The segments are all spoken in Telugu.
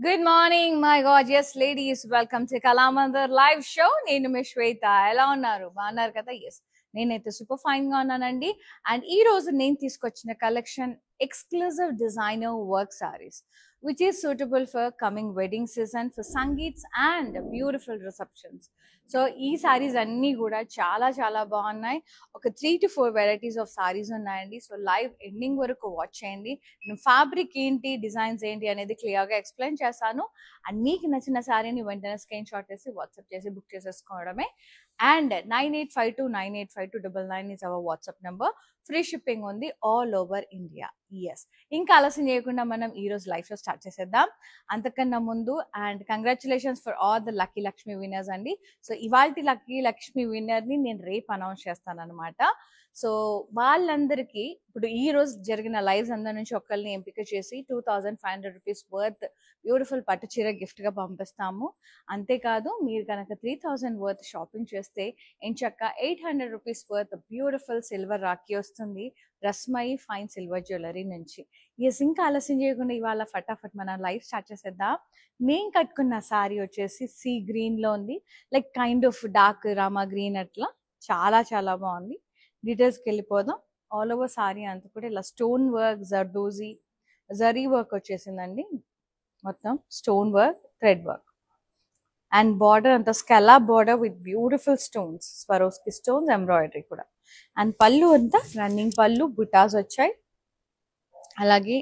Good morning, my gorgeous ladies. Welcome to Kalamandir live show. నేను మీ శ్వేత. ఎలా ఉన్నారు? బాగున్నారు కదా? ఎస్, నేనైతే సూపర్ ఫైన్ గా ఉన్నానండి. అండ్ ఈ రోజు నేను తీసుకొచ్చిన collection exclusive designer work saris which is suitable for coming wedding season, for sangeets and beautiful receptions. So ఈ సారీస్ అన్నీ కూడా చాలా చాలా బాగున్నాయి. ఒక 3 to 4 వెరైటీస్ ఆఫ్ సారీస్ ఉన్నాయండి. సో లైవ్ ఎండింగ్ వరకు వాచ్ చేయండి. నేను ఫ్యాబ్రిక్ ఏంటి, డిజైన్స్ ఏంటి అనేది క్లియర్గా ఎక్స్ప్లెయిన్ చేస్తాను. అండ్ మీకు నచ్చిన సారీని వెంటనే స్క్రీన్ షాట్ చేసి వాట్సాప్ చేసి బుక్ చేసేసుకోవడమే. And 9852985299 is our WhatsApp number. Free shipping ఉంది ఆల్ ఓవర్ ఇండియా. ఎస్, ఇంకా ఆలస్యం చేయకుండా మనం ఈ రోజు లైఫ్ లో స్టార్ట్ చేసేద్దాం. అంతకన్నా ముందు and congratulations for all the lucky Lakshmi winners అండి. సో ఇవాల్టి లక్కీ లక్ష్మి విన్నర్ ని నేను రేపు అనౌన్స్ చేస్తాను అనమాట. సో వాళ్ళందరికీ ఇప్పుడు ఈ రోజు జరిగిన లైవ్స్ అందరి నుంచి ఒకరిని ఎంపిక చేసి 2500 రూపీస్ వర్త్ బ్యూటిఫుల్ పట్టు చీర గిఫ్ట్ గా పంపిస్తాము. అంతేకాదు, మీరు కనుక 3000 వర్త్ షాపింగ్ చేస్తే ఎంచక్క 800 rupees worth beautiful silver Rakhi వస్తుంది రస్మయి ఫైన్ సిల్వర్ జ్యువెలరీ నుంచి. ఎస్, ఇంకా ఆలస్యం చేయకుండా ఇవాళ ఫటాఫట్ మనం లైవ్ స్టార్ట్ చేసేద్దాం. నేను కట్టుకున్న సారీ వచ్చేసి సీ గ్రీన్ లో ఉంది, like kind of dark Rama green, అట్లా చాలా చాలా బాగుంది. డీటెయిల్స్కి వెళ్ళిపోదాం. ఆల్ ఓవర్ సారీ అంతా కూడా ఇలా stone work, zardozi zari work వచ్చేసిందండి. మొత్తం stone work, thread work and border అంతా స్కెలా border with beautiful stones, Swarovski stones, embroidery కూడా. అండ్ పళ్ళు అంతా రన్నింగ్ పళ్ళు, బుటాస్ వచ్చాయి. అలాగే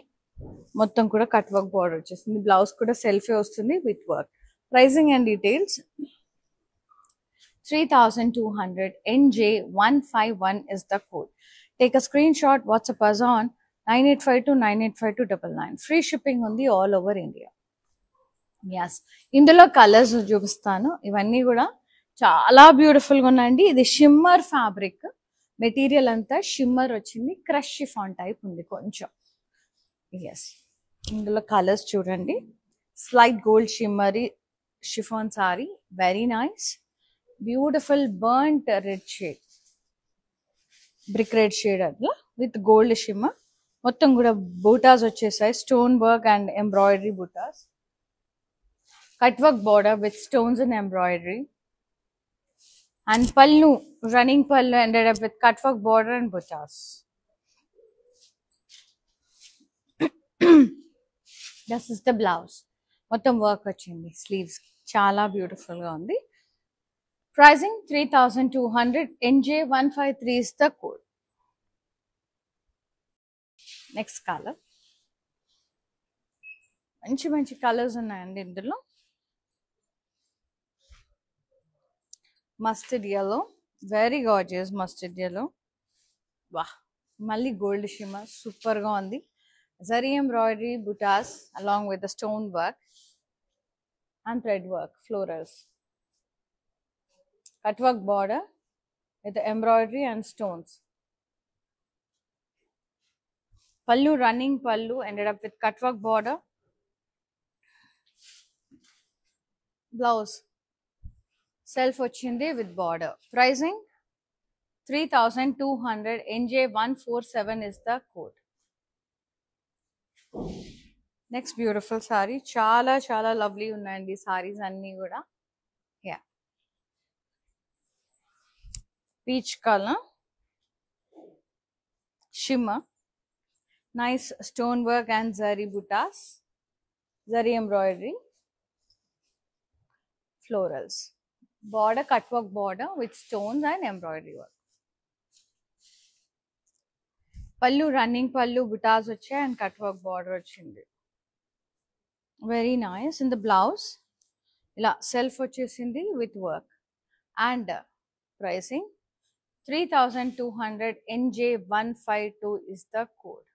మొత్తం కూడా కట్ వర్క్ బార్డర్ వచ్చేసింది. బ్లౌజ్ కూడా సెల్ఫే వస్తుంది with work. Pricing and details 3200 NJ151 is the code. Take a screenshot, WhatsApp us on 9852985299. Free shipping ఉంది all over India. Yes, ఇందులో కలర్స్ చూపిస్తాను. ఇవన్నీ కూడా చాలా బ్యూటిఫుల్ గా ఉన్నాయండి. ఇది షిమ్మర్ ఫ్యాబ్రిక్ మెటీరియల్, అంతా షిమ్మర్ వచ్చింది. క్రష్ షిఫాన్ టైప్ ఉంది కొంచెం. ఎస్, ఇందులో కలర్స్ చూడండి. Slight gold shimmery chiffon sorry, very nice. Beautiful బర్nt red shade, brick red shade అట్లా విత్ గోల్డ్ షిమ్మర్. మొత్తం కూడా బూటాస్ వచ్చేసాయి, stone work and embroidery buttas. Cut work border with stones and embroidery. And pallu, running పళ్ళు ended up with cut work border and buttas. This is the blouse. మొత్తం వర్క్ వచ్చింది స్లీవ్స్, చాలా బ్యూటిఫుల్ గా ఉంది. Pricing 3200 NJ153 is the code. Next color. మంచి మంచి కలర్స్ ఉన్నాయండి ఇందులో. Mustard yellow, very gorgeous mustard yellow. వాహ్, మళ్ళీ గోల్డ్ షిమ్మర్ సూపర్ గా ఉంది. జరీ ఎంబ్రాయిడరీ బుటాస్ along with the stone work and thread work, florals. Cut work border with the embroidery and stones. Pallu, running pallu ended up with cut work border. Blouse self ochindi with border. Pricing 3200 NJ147 is the code. Next beautiful saree, chala chala lovely unnayandi sarees anni kuda. Yeah, peach color, shimmer, nice stone work and zari buttas, zari embroidery, florals. Border cut work border with stones and embroidery work. Pallu, running pallu, buttas వచ్చాయి and cut work border వచ్చింది. Very nice. In the blouse ఇలా సెల్ఫ్ వచ్చేసింది with work. And pricing 3200 NJ152 is the code.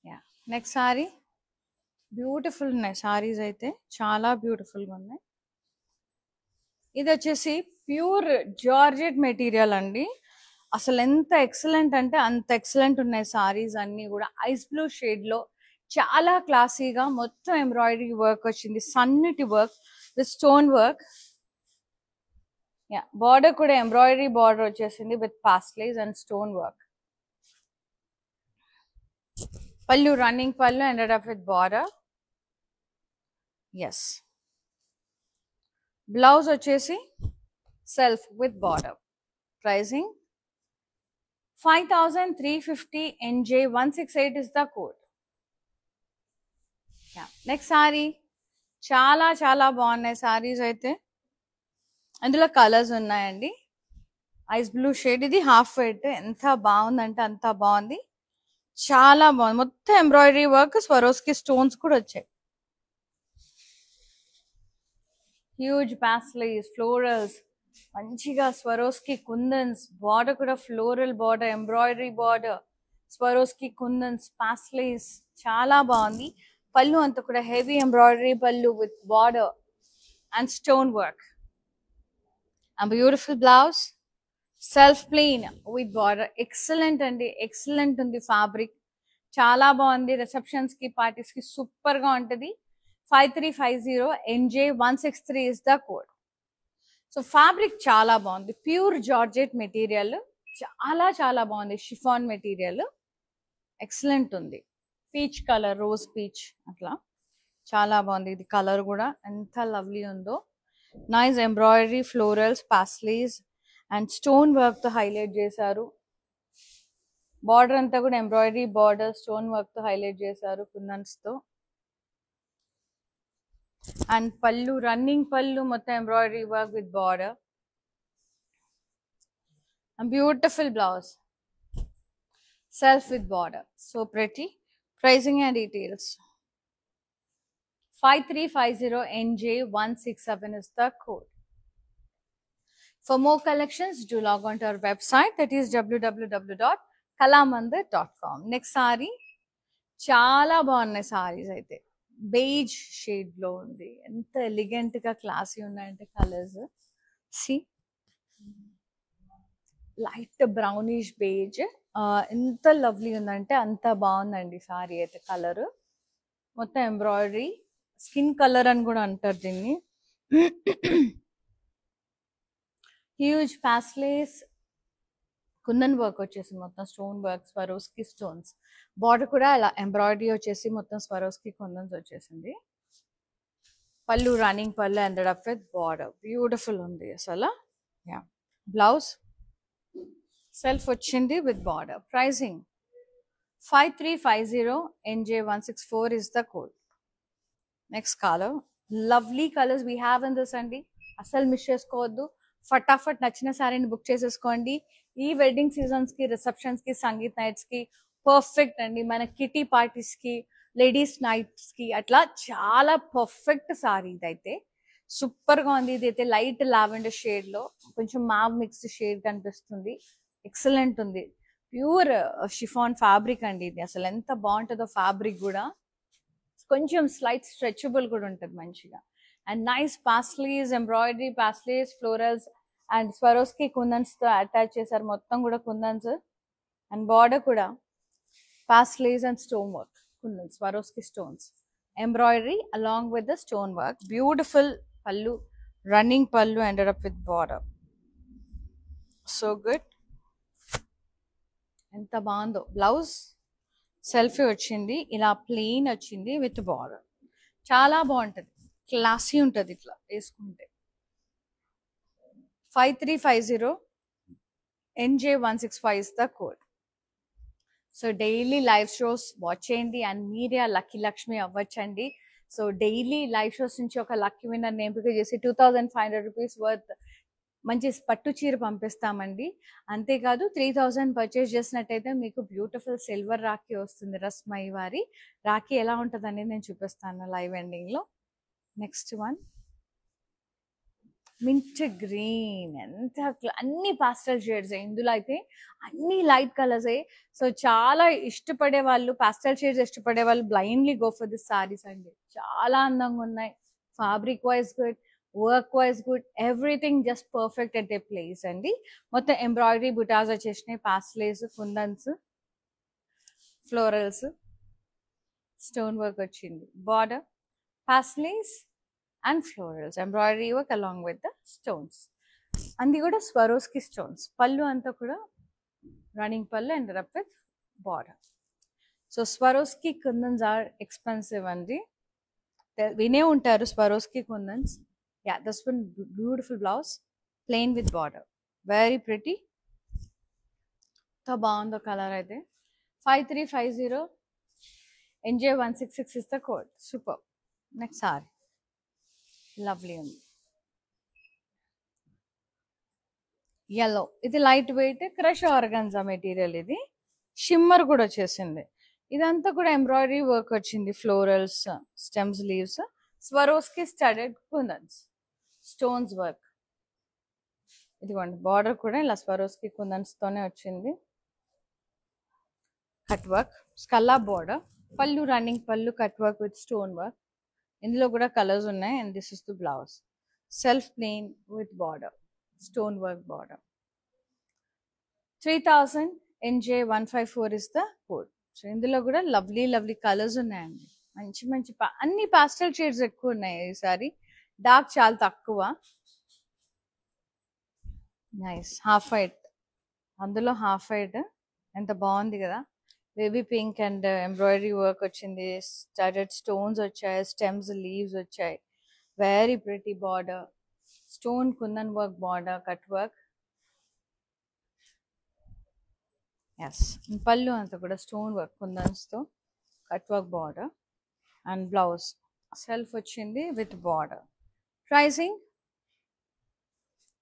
Yeah, next saree. Beautiful ఉన్నాయి సారీస్, అయితే చాలా బ్యూటిఫుల్ గా ఉన్నాయి. ఇది వచ్చేసి ప్యూర్ జార్జెట్ మెటీరియల్ అండి. అసలు ఎంత ఎక్సలెంట్ అంటే అంత ఎక్సలెంట్ ఉన్నాయి సారీస్ అన్ని కూడా. ఐస్ బ్లూ షేడ్ లో చాలా క్లాసీగా మొత్తం ఎంబ్రాయిడరీ వర్క్ వచ్చింది, సన్నటి work with stone work. Border కూడా ఎంబ్రాయిడరీ బార్డర్ వచ్చేసింది with paisleys and stone work. Pallu running pallu ended up with border. Yes. Blouse వచ్చేసి self with border. Pricing 5350 NJ168 is the code. Yeah. Next saree. చాలా చాలా బాగున్నాయి సారీస్ అయితే. అందులో కలర్స్ ఉన్నాయండి. ఐస్ బ్లూ షేడ్, ఇది హాఫ్ వైట్. ఎంత బాగుందంటే అంత బాగుంది, చాలా బాగుంది. మొత్తం ఎంబ్రాయిడరీ వర్క్, స్వరోస్కి స్టోన్స్ కూడా వచ్చాయి. హ్యూజ్ పాస్లైస్, ఫ్లోరల్స్, మంచిగా స్వరోస్కి కుందన్స్, బార్డర్ కూడా floral border, embroidery border, Swarovski kundans, paisleys, చాలా బాగుంది. పళ్ళు అంతా కూడా heavy embroidery pallu with border and stone work. And beautiful blouse, self plain with border. Excellent అండి, ఎక్సలెంట్ ఉంది ఫ్యాబ్రిక్, చాలా బాగుంది. రిసెప్షన్స్ కి, పార్టీస్ కి సూపర్ గా ఉంటుంది. 5350 NJ163 is the code. So fabric చాలా బాగుంది, ప్యూర్ జార్జెట్ మెటీరియల్, చాలా చాలా బాగుంది. షిఫాన్ మెటీరియల్ ఎక్సలెంట్ ఉంది. పీచ్ కలర్, రోజ్ పీచ్, అట్లా చాలా బాగుంది. ఇది కలర్ కూడా ఎంత లవ్లీ ఉందో. Nice embroidery, florals, paisleys and stone work తో హైలైట్ చేశారు. బార్డర్ అంతా కూడా ఎంబ్రాయిడరీ బార్డర్, స్టోన్ వర్క్ తో హైలైట్ చేశారు కుందన్స్ తో. అండ్ పళ్ళు, రన్నింగ్ పళ్ళు, మొత్తం embroidery work with border. And beautiful blouse, self with border, so pretty. Pricing and details 5350 NJ167 is the code. For more collections, do log on to our website, that is www.kalamandir.com. Next saree, చాలా బాగున్నాయి సారీస్ అయితే. బేజ్ షేడ్ లో ఉంది, ఎంత ఎలిగెంట్ గా క్లాసీ ఉన్నాయంటే colours. See light brownish beige, ఎంత లవ్లీ ఉందంటే అంత బాగుందండి సారీ అయితే. కలర్ మొత్తం ఎంబ్రాయిడరీ, స్కిన్ కలర్ అని కూడా అంటారు దీన్ని. హ్యూజ్ పాస్లేస్, కుందన్ వర్క్ వచ్చేసి మొత్తం stone work, Swarovski stones. Border కూడా అలా ఎంబ్రాయిడరీ వచ్చేసి మొత్తం స్వరోస్కి కుందన్స్ వచ్చేసింది. పళ్ళు, running pallu ended up with border, beautiful ఉంది అసలు. యా, బ్లౌజ్ సెల్ఫ్ వచ్చింది with border. Pricing 5350 NJ164 is the code. Next color, lovely colors we have in this అండి, అసలు మిస్ చేసుకోవద్దు. ఫటాఫట్ నచ్చిన సారీని బుక్ చేసేసుకోండి. ఈ వెడ్డింగ్ సీజన్స్ కి, రిసెప్షన్స్ కి, సంగీత్ నైట్స్ కి పర్ఫెక్ట్ అండి. మన కిటీ పార్టీస్ కి, లేడీస్ నైట్స్ కి అట్లా చాలా పర్ఫెక్ట్ సారీ ఇదైతే. సూపర్ గా ఉంది. ఇదైతే లైట్ లావెండర్ షేడ్ లో కొంచెం మావ్ మిక్స్డ్ షేడ్ కనిపిస్తుంది. ఎక్సలెంట్ ఉంది. ప్యూర్ షిఫాన్ ఫ్యాబ్రిక్ అండి ఇది. అసలు ఎంత బాగుంటుందో ఫ్యాబ్రిక్ కూడా. కొంచెం స్లైట్ స్ట్రెచబుల్ కూడా ఉంటుంది మంచిగా. And nice paisleys, embroidery paisleys, florals and Swarovski kundans తో అటాచ్ చేశారు. మొత్తం కూడా కుందన్స్. అండ్ బార్డర్ కూడా paisleys and stone work, kundans, Swarovski stones, embroidery along with the stone work. Beautiful pallu, running pallu ended up with border. So good, ఎంత బాగుందో. బ్లౌజ్ సెల్ఫీ వచ్చింది, ఇలా ప్లెయిన్ వచ్చింది విత్ బార్డర్. చాలా బాగుంటుంది, క్లాసీ ఉంటుంది ఇట్లా వేసుకుంటే. 5350 NJ165 is the code. So daily live shows watch చేయండి అండ్ మీరే ఆ లక్కీ లక్ష్మి అవ్వచ్చండి. సో డైలీ లైవ్ షోస్ నుంచి ఒక లక్కీ విన్నర్ ఎంపిక చేసి 2500 రూపీస్ వర్త్ మంచి పట్టు చీర పంపిస్తామండి. అంతేకాదు 3000 పర్చేస్ చేసినట్టయితే మీకు బ్యూటిఫుల్ సిల్వర్ రాఖీ వస్తుంది. రస్మై వారి రాఖీ ఎలా ఉంటుంది అనేది నేను చూపిస్తాను లైవ్ ఎండింగ్ లో. Next one, mint green. ఎంత అన్ని పాస్టల్ షేడ్స్, ఇందులో అయితే అన్ని లైట్ కలర్స్. సో చాలా ఇష్టపడే వాళ్ళు, పాస్టల్ షేడ్స్ ఇష్టపడే వాళ్ళు blindly go for this sarees అండి. చాలా అందంగా ఉన్నాయి. Fabric wise good, work wise good, everything just perfect at a place అండి. మొత్తం ఎంబ్రాయిడరీ బుటాస్ వచ్చేసినాయి, paisleys, kundans, florals, stone work వచ్చింది. Border paisleys and florals, embroidery work along with the stones. అది కూడా స్వరోస్కి స్టోన్స్. పళ్ళు అంతా కూడా running pallu ended up with border. So Swarovski kundans are expensive అండి. వినే ఉంటారు Swarovski kundans. Yeah, this one beautiful blouse, plain with border, very pretty. ఎంత బాగుందో కలర్ అయితే. 5350 NJ166 is the code. Super. Next saree, lovely ఉంది, yellow. ఇది light weight crush organza material. ఇది షిమ్మర్ కూడా వచ్చేసింది. ఇదంతా కూడా ఎంబ్రాయిడరీ వర్క్ వచ్చింది, florals, stems, leaves, Swarovski studded kundans, stones work. ఇదిగోండి బార్డర్ కూడా ఇలా స్వరోస్కి కుందన్స్ తోనే వచ్చింది. Cut work, scallop border, pallu running pallu, cut work with stone work. ఇందులో కూడా కలర్స్ ఉన్నాయి. And this is the blouse, self plain with border, stone work border. 3000 NJ154 is the code. So ఇందులో కూడా లవ్లీ లవ్లీ కలర్స్ ఉన్నాయండి. మంచి మంచి అన్ని పాస్టల్ షేడ్స్ ఎక్కువ ఉన్నాయి ఈసారి, డార్క్ చాలా తక్కువ. నైస్ హాఫ్ వైట్, అందులో హాఫ్ వైట్ ఎంత బాగుంది కదా. Baby pink and embroidery work వచ్చింది, స్టడెడ్ స్టోన్స్ వచ్చాయి, స్టెమ్స్, లీవ్స్ వచ్చాయి, very pretty border, stone kundan work border, cut work. Yes, pallu అంతా కూడా స్టోన్ వర్క్ కుందన్స్తో, cut work border. And blouse self వచ్చింది with border. Pricing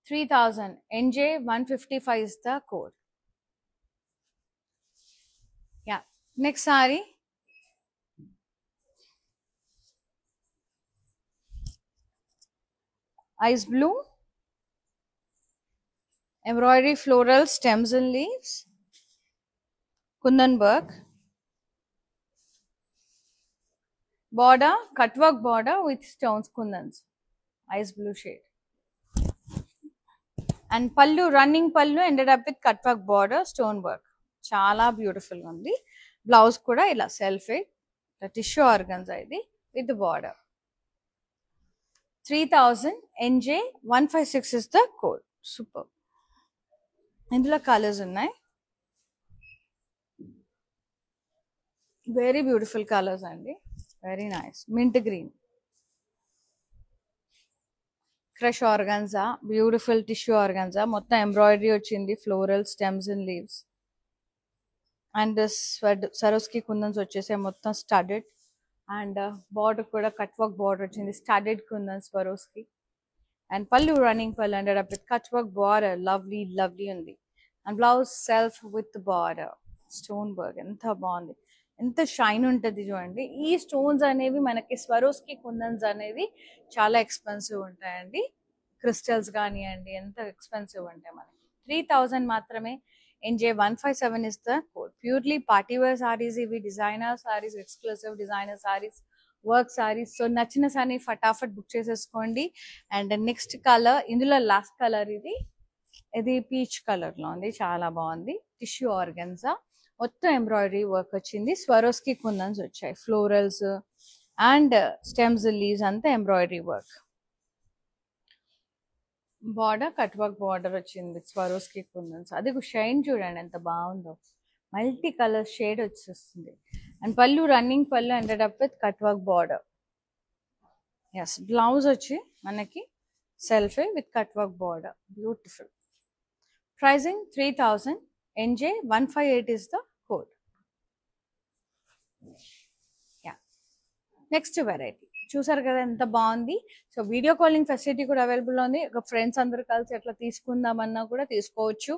3000 NJ155 is the code. Yeah, next saree, ice blue, embroidery floral, stems and leaves, kundan work, border, cut work border with stones, kundans, ice blue shade. And pallu, running pallu ended up with cut work border, stone work. Chala beautiful undi. Blouse kuda ila self it, the tissue organza idi with the border. 3000 NJ156 is the code. Super. Indula colors unnai, very beautiful colors andi, very nice. Mint green, crush organza, beautiful tissue organza, మొత్తం ఎంబ్రాయిడరీ వచ్చింది, floral, stems and leaves. And Swarovski kundans వచ్చేసే మొత్తం స్టడెడ్. అండ్ బార్డర్ కూడా కట్ వర్క్ బార్డర్ వచ్చింది, studded kundans Swarovski. And pallu running pallu ended up with cut work border, lovely lovely ఉంది. And blouse self with border, stone work. ఎంత బాగుంది, ఎంత షైన్ ఉంటుంది చూడండి. ఈ స్టోన్స్ అనేవి మనకి స్వరోస్కి కుందన్స్ అనేవి చాలా ఎక్స్పెన్సివ్ ఉంటాయండి. క్రిస్టల్స్ కానివ్వండి, ఎంత ఎక్స్పెన్సివ్ ఉంటాయి మనకి. 3000 మాత్రమే. NJ157 is the code. Purely party wear saris ఇవి, designer saris, exclusive designer saris, work saris. So నచ్చిన సారీ ఫటాఫట్ బుక్ చేసేసుకోండి. అండ్ నెక్స్ట్ కలర్, ఇందులో లాస్ట్ కలర్ ఇది పీచ్ కలర్ లో ఉంది, చాలా బాగుంది. టిష్యూ ఆర్గన్జా, మొత్తం ఎంబ్రాయిడరీ వర్క్ వచ్చింది, స్వరోస్కి కుందన్స్ వచ్చాయి, ఫ్లోరల్స్ అండ్ స్టెమ్స్, లీవ్స్ అంతా embroidery work. Border cut work border వచ్చింది, స్వరోస్కి కుందన్స్. అది షైన్ చూడండి ఎంత బాగుందో, మల్టీ కలర్ షేడ్ వచ్చేస్తుంది. And pallu running pallu ended up with cut work border. Yes, blouse వచ్చి మనకి self with cut work border, beautiful. Pricing 3000 NJ158 is the code. Yeah, next variety చూసారు కదా ఎంత బాగుంది. సో వీడియో కాలింగ్ ఫెసిలిటీ కూడా అవైలబుల్ ఉంది. ఒక ఫ్రెండ్స్ అందరు కలిసి అట్లా తీసుకుందామన్నా కూడా తీసుకోవచ్చు.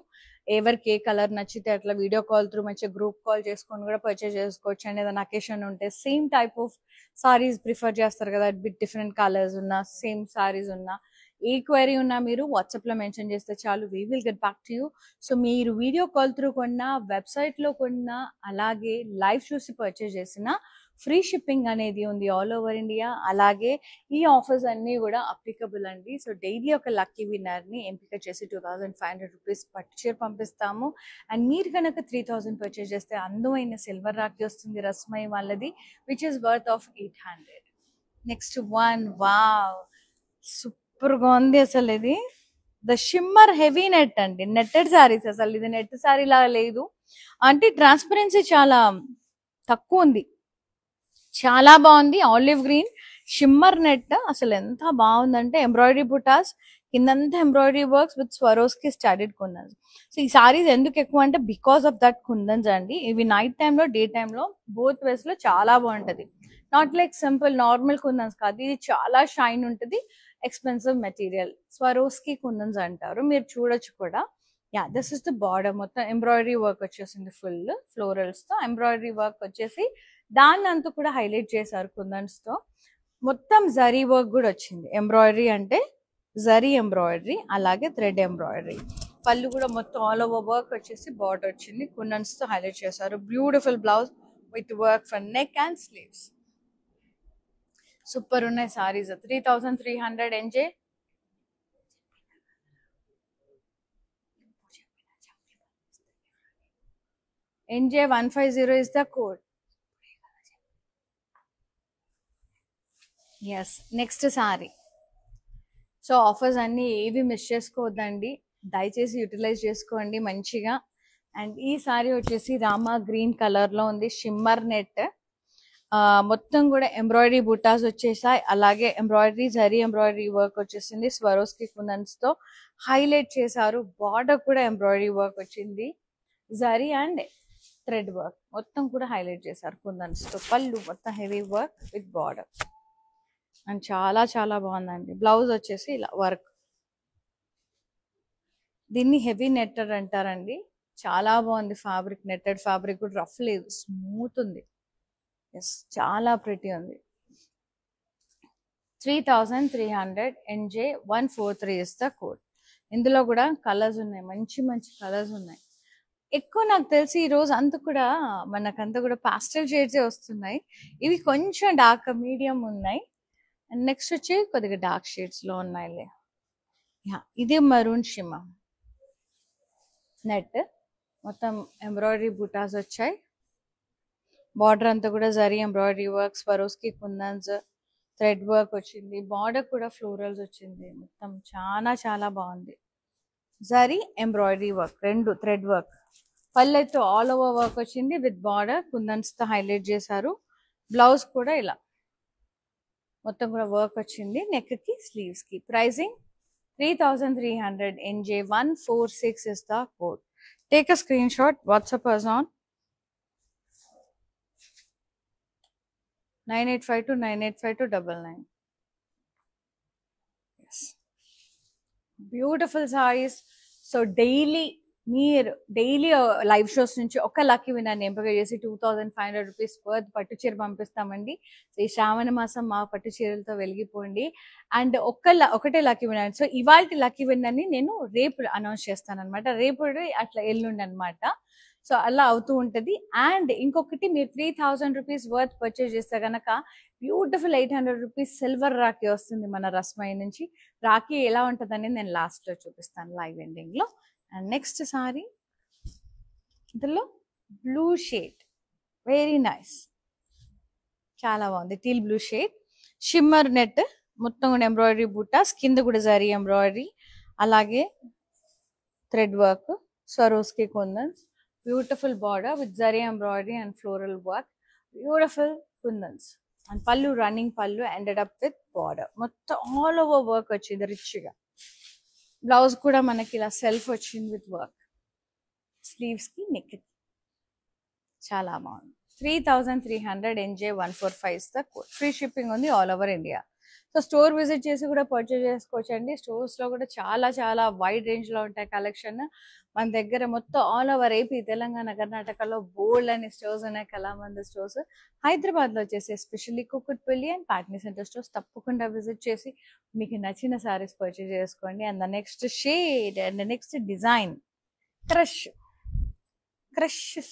ఎవరికి ఏ కలర్ నచ్చితే అట్లా వీడియో కాల్ త్రూ మంచిగా గ్రూప్ కాల్ చేసుకొని కూడా పర్చేస్ చేసుకోవచ్చు. అండ్ ఏదైనా అకేషన్ ఉంటే same type of saris prefer చేస్తారు కదా, బిట్ డిఫరెంట్ కలర్స్ ఉన్నా, సేమ్ సారీస్ ఉన్నా, ఏ క్వైరీ ఉన్నా మీరు వాట్సాప్లో మెన్షన్ చేస్తే చాలు, we will get back to you. So మీరు వీడియో కాల్ త్రూ కొన్నా, వెబ్సైట్లో కొన్నా, అలాగే లైవ్ చూసి పర్చేస్ చేసిన ఫ్రీ షిప్పింగ్ అనేది ఉంది ఆల్ ఓవర్ ఇండియా. అలాగే ఈ ఆఫర్స్ అన్నీ కూడా అప్లికబుల్ అండి. సో డైలీ ఒక లక్కీ విన్నర్ని ఎంపిక చేసి 2500 రూపీస్ పట్టు చీర పంపిస్తాము. అండ్ మీరు కనుక 3000 పర్చేస్ చేస్తే అందమైన సిల్వర్ రాఖీ వస్తుంది రస్మై వాళ్ళది, which is worth of 800. Next one, wow, సూపర్గా ఉంది అసలు. ఇది ద షిమ్మర్ హెవీ నెట్ అండి, నెట్టెడ్ శారీస్. అసలు ఇది నెట్ శారీ లాగా లేదు, అంటే ట్రాన్స్పరెన్సీ చాలా తక్కువ ఉంది, చాలా బాగుంది. ఆలివ్ గ్రీన్ షిమ్మర్ నెట్ అసలు ఎంత బాగుందంటే ఎంబ్రాయిడరీ బుటాస్, కిందంతా embroidery works with Swarovski studied kundans. So ఈ సారీస్ ఎందుకు ఎక్కువ అంటే బికాస్ ఆఫ్ దట్ కుందన్స్ అండి. ఇవి నైట్ టైంలో డే టైంలో బోత్ వేస్ లో చాలా బాగుంటది. నాట్ లైక్ సింపుల్ నార్మల్ కుందన్స్ కాదు, ఇది చాలా షైన్ ఉంటుంది, ఎక్స్పెన్సివ్ మెటీరియల్. స్వరోస్కి కుందన్స్ అంటారు, మీరు చూడొచ్చు కూడా. Yeah, this is the border. మొత్తం ఎంబ్రాయిడరీ వర్క్ వచ్చేసింది, ఫుల్ ఫ్లోరల్స్ తో ఎంబ్రాయిడరీ వర్క్ వచ్చేసి దాన్ని అంతా కూడా హైలైట్ చేశారు కుందన్స్ తో. మొత్తం జరీ వర్క్ కూడా వచ్చింది. ఎంబ్రాయిడరీ అంటే జరీ ఎంబ్రాయిడరీ, అలాగే థ్రెడ్ ఎంబ్రాయిడరీ. పళ్ళు కూడా మొత్తం ఆల్ ఓవర్ వర్క్ వచ్చేసి బార్డర్ వచ్చింది, కుందన్స్ తో హైలైట్ చేశారు. Beautiful blouse with work for neck and sleeves. Super ఉన్నాయి saris. 3300 NJ. NJ150 is the code. Yes, next sari. So offers అన్ని ఏవి మిస్ చేసుకోవద్దండి, దయచేసి యూటిలైజ్ చేసుకోండి మంచిగా. అండ్ ఈ సారీ వచ్చేసి రామా గ్రీన్ కలర్ లో ఉంది, షిమ్మర్ నెట్. మొత్తం కూడా ఎంబ్రాయిడరీ బుటాస్ వచ్చేసాయి, అలాగే ఎంబ్రాయిడరీ జరీ ఎంబ్రాయిడరీ వర్క్ వచ్చేసింది. స్వరోస్కి కుందన్స్ తో హైలైట్ చేశారు. బార్డర్ కూడా ఎంబ్రాయిడరీ వర్క్ వచ్చింది, జరీ అండ్ థ్రెడ్ వర్క్ మొత్తం కూడా హైలైట్ చేశారు కుందన్స్ తో. పళ్ళు మొత్తం heavy work with border and చాలా చాలా బాగుందండి. బ్లౌజ్ వచ్చేసి ఇలా వర్క్. దీన్ని హెవీ నెట్టెడ్ అంటారండి, చాలా బాగుంది ఫ్యాబ్రిక్. నెట్టెడ్ ఫ్యాబ్రిక్ కూడా రఫ్ లేదు, స్మూత్ ఉంది. ఎస్, చాలా ప్రిటీ ఉంది. 3300 NJ143 ఇస్ ద కోడ్. ఇందులో కూడా కలర్స్ ఉన్నాయి, మంచి మంచి కలర్స్ ఉన్నాయి. ఎక్కువ నాకు తెలిసి ఈ రోజు అంతా కూడా మనకంతా కూడా పాస్టల్ షేడ్సే వస్తున్నాయి. ఇవి కొంచెం డార్క్ మీడియం ఉన్నాయి. అండ్ నెక్స్ట్ వచ్చి కొద్దిగా డార్క్ షేడ్స్ లో ఉన్నాయిలే. ఇది మరూన్ షిమ్మ నెట్, మొత్తం ఎంబ్రాయిడరీ బుటాస్ వచ్చాయి. బార్డర్ అంతా కూడా zari embroidery work, Swarovski kundans, thread work వచ్చింది. బార్డర్ కూడా ఫ్లోరల్స్ వచ్చింది. మొత్తం చాలా చాలా బాగుంది. జరీ ఎంబ్రాయిడరీ వర్క్, రెండు థ్రెడ్ వర్క్. పళ్ళైతే ఆల్ ఓవర్ వర్క్ వచ్చింది విత్ బార్డర్, కుందన్స్ తో హైలైట్ చేశారు. బ్లౌజ్ కూడా ఇలా మొత్తం కూడా వర్క్ వచ్చింది, నెక్ కి స్లీవ్స్ కి. Pricing 3300 NJ146 is the code. Take a screenshot, WhatsApp us on 9852985299. Yes, beautiful sarees. So మీరు డైలీ లైవ్ షోస్ నుంచి ఒక లక్కీ విన్నర్ని ఎంపిక చేసి 2500 రూపీస్ వర్త్ పట్టు చీర పంపిస్తామండి. సో ఈ శ్రావణ మాసం మా పట్టు చీరలతో వెలిగిపోండి. అండ్ ఒకటే లక్కీ విన్నర్. సో ఇవాళ లక్కీ విన్నర్ని నేను రేపు అనౌన్స్ చేస్తాను అనమాట, రేపు అట్లా ఎల్లుండి అనమాట. సో అలా అవుతూ ఉంటుంది. అండ్ ఇంకొకటి, మీరు 3000 రూపీస్ వర్త్ పర్చేజ్ చేస్తే కనుక బ్యూటిఫుల్ 800 రూపీస్ సిల్వర్ రాఖీ వస్తుంది మన రస్మై నుంచి. రాఖీ ఎలా ఉంటుందని నేను లాస్ట్ లో చూపిస్తాను లైవ్ ఎండింగ్ లో. అండ్ నెక్స్ట్ సారీ, ఇందులో బ్లూ షేడ్, వెరీ నైస్, చాలా బాగుంది. Teal blue shade, shimmer net, మొత్తం కూడా ఎంబ్రాయిడరీ బూటాస్, కింద కూడా జరీ ఎంబ్రాయిడరీ, అలాగే thread work, Swarovski kundans, beautiful border with zari embroidery and floral work, beautiful kundans. And pallu running pallu ended up with border, మొత్తం ఆల్ ఓవర్ వర్క్ వచ్చింది రిచ్గా. బ్లౌజ్ కూడా మనకి ఇలా సెల్ఫ్ వచ్చింది విత్ వర్క్, స్లీవ్స్ కి నెక్ కి, చాలా బాగుంది. 3300 NJ145 the code. Free shipping ఉంది all over India. So store visit చేసి కూడా పర్చేజ్ చేసుకోవచ్చు అండి. స్టోర్స్ లో కూడా చాలా చాలా వైడ్ రేంజ్ లో ఉంటాయి కలెక్షన్. మన దగ్గర మొత్తం ఆల్ ఓవర్ ఏపీ, తెలంగాణ, కర్ణాటకలో బోల్డ్ అని స్టోర్స్ ఉన్నాయి, కళామంది స్టోర్స్. హైదరాబాద్ లో వచ్చేసి especially Kukatpally and Patny centre stores తప్పకుండా విజిట్ చేసి మీకు నచ్చిన సారీస్ పర్చేజ్ చేసుకోండి. And the next shade and next design, crush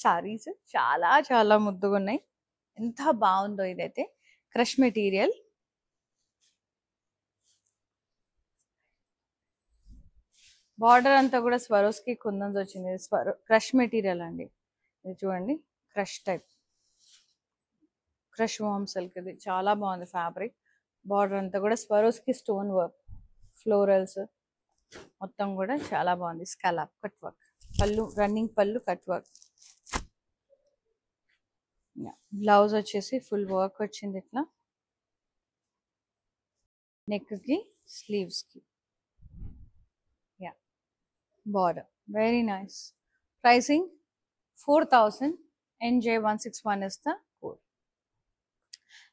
saris చాలా చాలా ముద్దుగా ఉన్నాయి. ఎంత బాగుందో ఇదైతే. క్రష్ మెటీరియల్, బార్డర్ అంతా కూడా స్వరోస్కి కుందన్స్ వచ్చింది. క్రష్ మెటీరియల్ అండి ఇది, చూడండి crush type, crush warm silk. ఇది చాలా బాగుంది ఫ్యాబ్రిక్. బార్డర్ అంతా కూడా స్వరోస్కి స్టోన్ వర్క్, ఫ్లోరల్స్ మొత్తం కూడా చాలా బాగుంది. Scallop cut work, pallu running pallu cut work, blouse వచ్చేసి ఫుల్ వర్క్ వచ్చింది ఇట్లా నెక్ కి స్లీవ్స్ కి yeah border very nice pricing 4000 NJ161 is the code.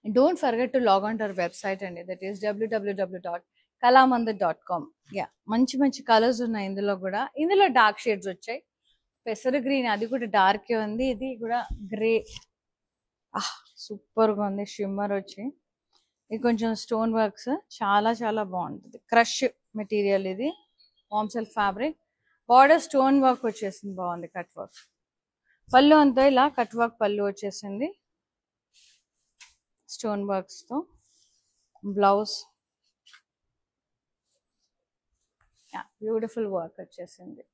And don't forget to log on to our website and that is www.kalamandir.com. Yeah, మంచి మంచి కలర్స్ ఉన్నాయి ఇందులో కూడా. ఇందులో డార్క్ షేడ్స్ వచ్చాయి. పెసర గ్రీన్ అది కూడా డార్క్ ఉంది. ఇది కూడా గ్రే. సూపర్ గా ఉంది షిమ్మర్ వచ్చి. ఇది కొంచెం స్టోన్ వర్క్స్ చాలా చాలా బాగుంటుంది. క్రష్ మెటీరియల్ ఇది warm silk fabric. Border stone work వచ్చేసింది బాగుంది కట్ వర్క్. పళ్ళు అంతా ఇలా కట్ వర్క్ పళ్ళు వచ్చేసింది స్టోన్ వర్క్స్ తో. బ్లౌజ్ బ్యూటిఫుల్ వర్క్ వచ్చేసింది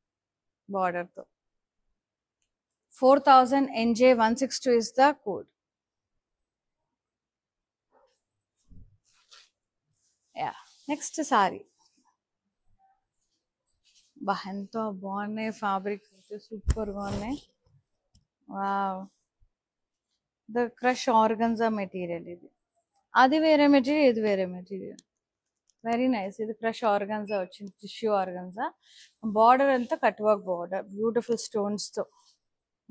బార్డర్ తో. 4000 NJ162 is the code. Yeah, next saree. ఎంతో బాగున్నాయి ఫ్యాబ్రిక్ సూపర్ గా ఉన్నాయి. Wow the crush organza material ఇది. అది వేరే మెటీరియల్ ఇది వేరే మెటీరియల్. Very nice. ఇది క్రష్ ఆర్గన్జా వచ్చింది టిష్యూ ఆర్గన్జా. బార్డర్ అంతా cut work border beautiful stones తో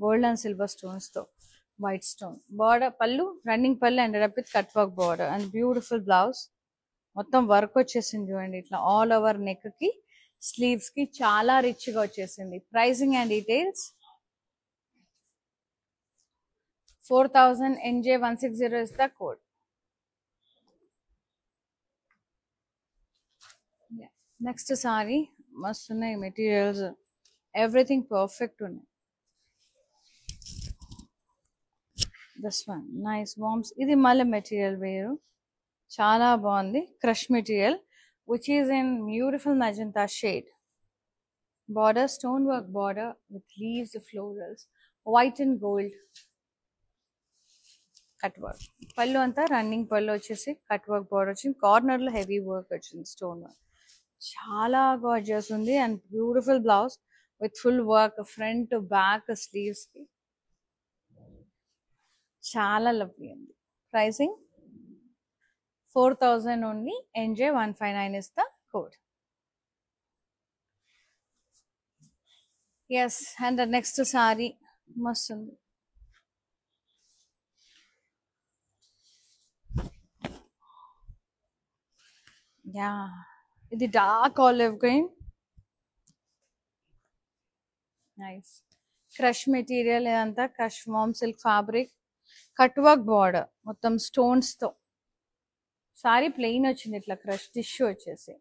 గోల్డ్ అండ్ సిల్వర్ స్టోన్స్ తో white stone border. Pallu running pallu ended up with cut work border and beautiful blouse. మొత్తం వర్క్ వచ్చేసింది చూడండి ఇట్లా ఆల్ ఓవర్ నెక్ కి స్లీవ్స్ కి చాలా రిచ్ గా వచ్చేసింది. Pricing and details 4000 NJ160 is the code. Next sorry మస్తు ఉన్నాయి మెటీరియల్స్ ఎవ్రీథింగ్ పర్ఫెక్ట్ ఉన్నాయి. This one nice worms. ఇది మళ్ళీ మెటీరియల్ వేరు చాలా బాగుంది. Crush material which is in beautiful magenta shade. Border stonework border with leaves, florals, white and gold. Cut work. Pallu anta running pallu vachesi cut work border వచ్చింది. కార్నర్ లో హెవీ వర్క్ వచ్చింది స్టోన్ వర్క్. చాలా గార్జియస్ ఉంది and beautiful blouse with full work front to back sleeves కి చాలా లవ్లీ ఉంది. Pricing 4000 only. NJ159 is the code. Yes, and the next saree must undi. Yeah, ఇది dark olive green. Nice crush material. ఇదంతా crush warm silk fabric cut work border మొత్తం స్టోన్స్ తో. సారీ ప్లెయిన్ వచ్చింది ఇట్లా క్రష్ టిష్యూ వచ్చేసి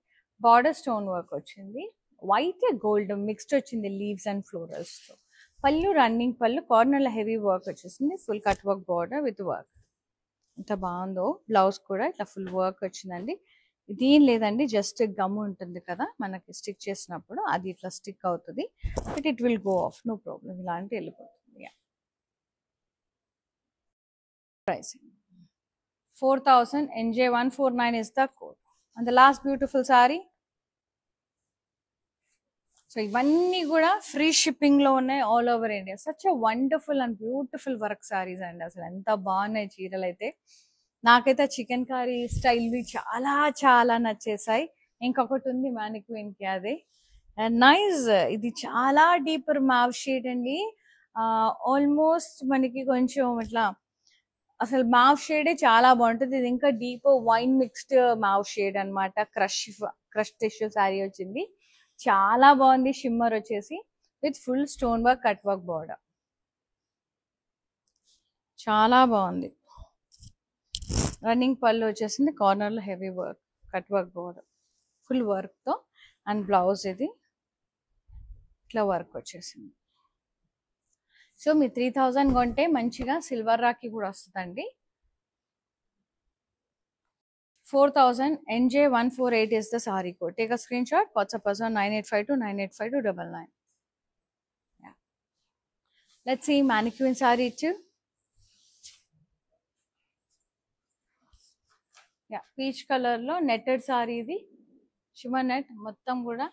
బార్డర్ స్టోన్ వర్క్ వచ్చింది. వైట్ గోల్డ్ మిక్స్డ్ వచ్చింది లీవ్స్ అండ్ ఫ్లోరల్స్ తో. పళ్ళు రన్నింగ్ పళ్ళు కార్నర్ లో హెవీ వర్క్ వచ్చేసింది. Full cut work border with work. ఎంత బాగుందో. బ్లౌజ్ కూడా ఇట్లా ఫుల్ వర్క్ వచ్చిందండి. ఇదేం లేదండి జస్ట్ గమ్ ఉంటుంది కదా మనకి స్టిక్ చేసినప్పుడు అది ఇట్లా స్టిక్ అవుతుంది. But it will go off no problem. ఇలాంటి వెళ్ళిపోతుంది. Pricing 4000 NJ149 is the code. And the last beautiful saree. So ఇవన్నీ కూడా ఫ్రీ షిప్పింగ్ లో ఉన్నాయి all over India. Such a wonderful and beautiful work saris అండి. అసలు ఎంత బాగున్నాయి చీరలు అయితే. నాకైతే చికెన్ కర్రీ స్టైల్వి చాలా చాలా నచ్చేసాయి. ఇంకొకటి ఉంది మ్యానిక్విన్ కి అది నైస్. ఇది చాలా డీపర్ మ్యావ్ షేడ్ అండి. ఆల్మోస్ట్ మనకి కొంచెం ఇట్లా అసలు మావ్ షేడే చాలా బాగుంటుంది. ఇది ఇంకా డీప్ వైన్ మిక్స్డ్ మావ్ షేడ్ అనమాట. క్రష్ టిష్యూ శారీ వచ్చింది. చాలా బాగుంది. షిమ్మర్ వచ్చేసి with full stone work cut work border చాలా బాగుంది. రన్నింగ్ పళ్ళు వచ్చేసింది. కార్నర్ లో heavy work cut work border full work తో అండ్ బ్లౌజ్ ఇది ఇట్లా వర్క్ వచ్చేసింది. సో మీ 3000 కొంటే మంచిగా సిల్వర్ రాఖీ కూడా వస్తుందండి. 4000 NJ148 is the saree code. Take a screenshot. WhatsApp us on 9852985299. Yeah. Let's see mannequin saree too. Yeah, peach color lo netted saree ఇది. shimmer net మొత్తం కూడా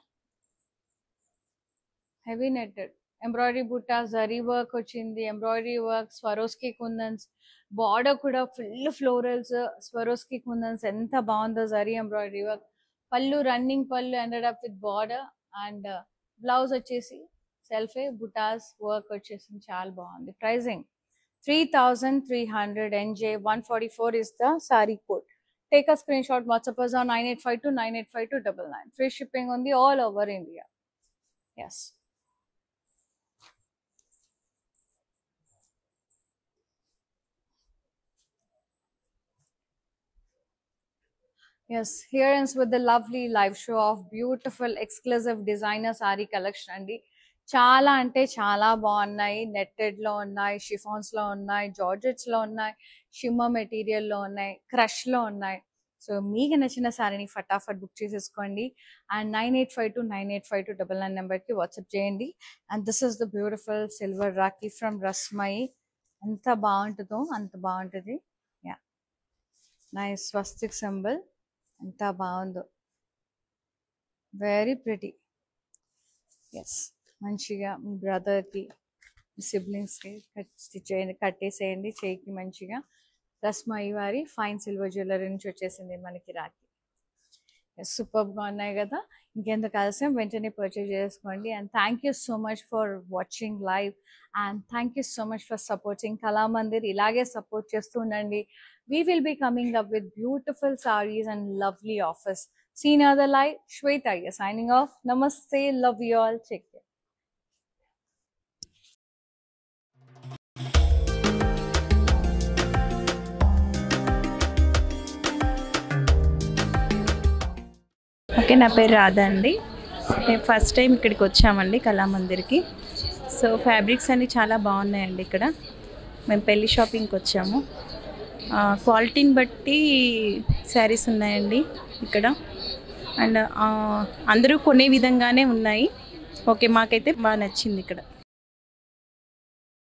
heavy netted embroidery butta, zari work వచ్చింది, embroidery work, Swarovski kundans, border కూడా ఫుల్ ఫ్లోరల్స్, స్వరోస్కి కుందన్స్ ఎంత బాగుందో, zari embroidery work. Pallu running pallu ended up with border and blouse వచ్చేసి సెల్ఫే బుటాస్ వర్క్ వచ్చేసి చాలా బాగుంది. Pricing 3,300 NJ 144 is the saree code. Take a screenshot, WhatsApp us on 9852985299. Free shipping on the all over India. Yes. Yes, here ends with the lovely live show of beautiful exclusive designer saree collection అండి. చాలా అంటే చాలా బాగున్నాయి. నెట్టెడ్ లో ఉన్నాయి, షిఫాన్స్ లో ఉన్నాయి, జార్జెట్స్ లో ఉన్నాయి, షిమ్మర్ మెటీరియల్ లో ఉన్నాయి, క్రష్ లో ఉన్నాయి. సో మీకు నచ్చిన సారీని ఫటాఫట్ బుక్ చేసేసుకోండి. అండ్ 9852985299 నెంబర్కి వాట్సాప్ చేయండి. And this is the beautiful silver rakhi from Rasmayi. ఎంత బాగుంటుందో అంత బాగుంటుంది. యా, నైస్ స్వస్తిక్ సింబల్, ఎంత బాగుందో, వెరీ ప్రిటీ. ఎస్, మంచిగా మీ బ్రదర్కి, మీ సిబ్లింగ్స్కి కట్టేసేయండి చేయికి మంచిగా. రస్మయి వారి ఫైన్ సిల్వర్ జ్యువెలరీ నుంచి వచ్చేసింది మనకి రాఖీ. సూపర్గా ఉన్నాయి కదా. ఇంకెందుకు ఆలస్యం, వెంటనే పర్చేజ్ చేసుకోండి. And thank you so much for watching live and thank you so much for supporting Kalamandir. ఇలాగే సపోర్ట్ చేస్తూ ఉండండి. We will be coming up with beautiful sarees and lovely offers. See you another live. Shweta here signing off. Namaste. Love you all. Take care. Okay, నా పేరు రాధా అండి. మేము ఫస్ట్ టైం ఇక్కడికి వచ్చామండి కళామందిర్కి. సో ఫ్యాబ్రిక్స్ అన్నీ చాలా బాగున్నాయండి ఇక్కడ. మేము పెళ్లి షాపింగ్కి వచ్చాము. క్వాలిటీని బట్టి శారీస్ ఉన్నాయండి ఇక్కడ. అండ్ అందరూ కొనే విధంగానే ఉన్నాయి. ఓకే, మాకైతే బాగా నచ్చింది ఇక్కడ.